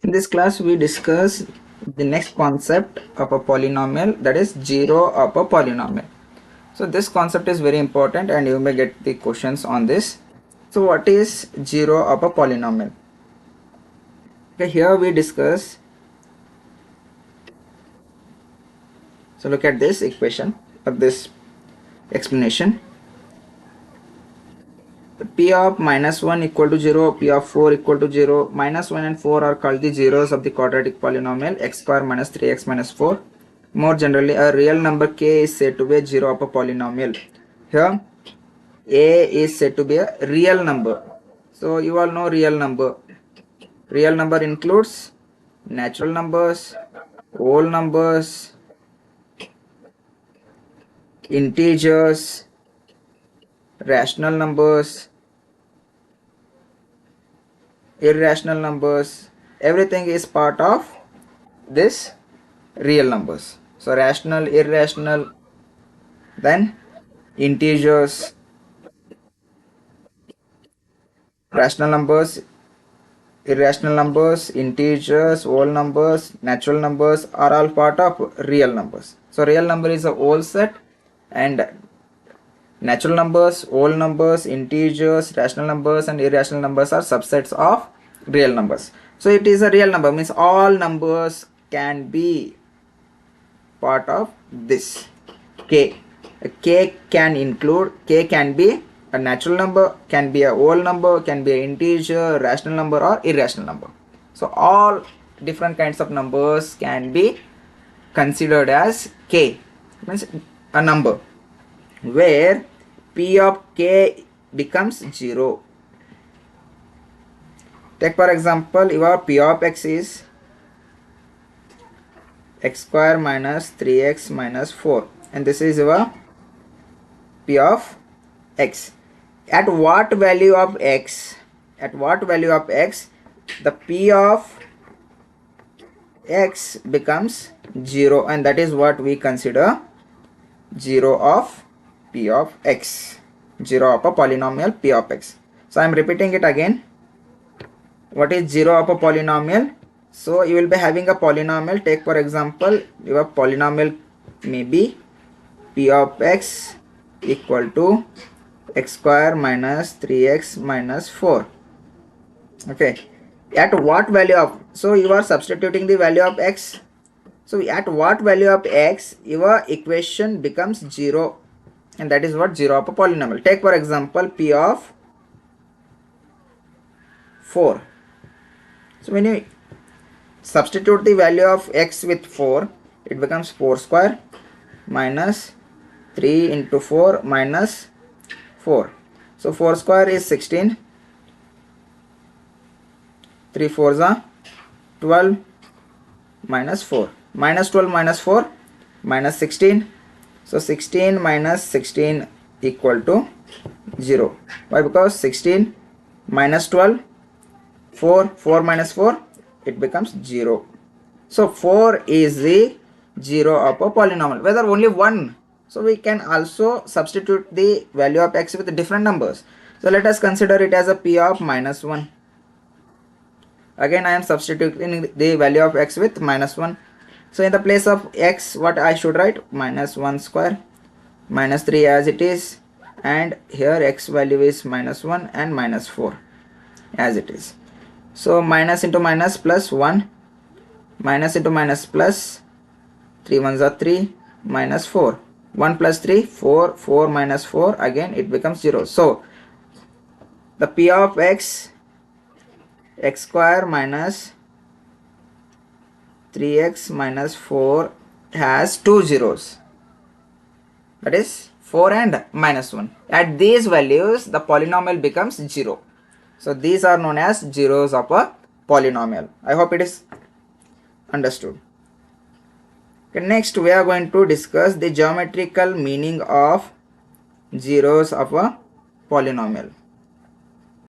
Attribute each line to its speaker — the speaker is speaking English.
Speaker 1: In this class, we discuss the next concept of a polynomial, that is zero of a polynomial. So this concept is very important and you may get the questions on this. So what is zero of a polynomial? Okay, here we discuss. So look at this equation or this explanation. P of -1 equal to 0, P of 4 equal to 0. -1 and 4 are called the zeros of the quadratic polynomial x square minus 3x minus 4. More generally, a real number k is said to be a zero of a polynomial. Here, a is said to be a real number. So you all know real number. Real number includes natural numbers, whole numbers, integers, rational numbers, irrational numbers. Everything is part of this real numbers. So rational, irrational, then integers, rational numbers, irrational numbers, integers, whole numbers, natural numbers are all part of real numbers. So real number is a whole set, and natural numbers, whole numbers, integers, rational numbers and irrational numbers are subsets of real numbers. So it is a real number, means all numbers can be part of this k. A k can include, k can be a natural number, can be a whole number, can be an integer, rational number or irrational number. So all different kinds of numbers can be considered as k, means a number where p of k becomes 0. Take for example, your p of x is x square minus 3x minus 4, and this is your p of x. At what value of x, the p of x becomes 0, and that is what we consider 0 of p of x, 0 of a polynomial p of x. So I am repeating it again. What is 0 of a polynomial? So you will be having a polynomial. Take for example, your polynomial may be p of x equal to x square minus 3x minus 4. Okay, at what value of, so you are substituting the value of x. So at what value of x your equation becomes 0, and that is what 0 of a polynomial. Take for example p of 4. So when you substitute the value of x with 4, it becomes 4 square minus 3 into 4 minus 4. So 4 square is 16, 3 4s are 12, minus 4, minus 12 minus 4 minus 16. So 16 minus 16 equal to 0. Why? Because 16 minus 12, 4 minus 4, it becomes 0. So 4 is the 0 of a polynomial, whether only 1. So we can also substitute the value of x with different numbers. So let us consider it as a p of -1. Again I am substituting the value of x with -1. So in the place of x, what I should write? -1 square minus 3 as it is, and here x value is -1 and -4 as it is. So minus into minus plus 1, minus into minus plus, 3 1s are 3, minus 4, 1 plus 3, 4, 4 minus 4, again it becomes 0. So the p of x, x square minus 3x minus 4 has two zeros, that is 4 and -1. At these values the polynomial becomes 0. So these are known as zeros of a polynomial. I hope it is understood. Okay, next we are going to discuss the geometrical meaning of zeros of a polynomial.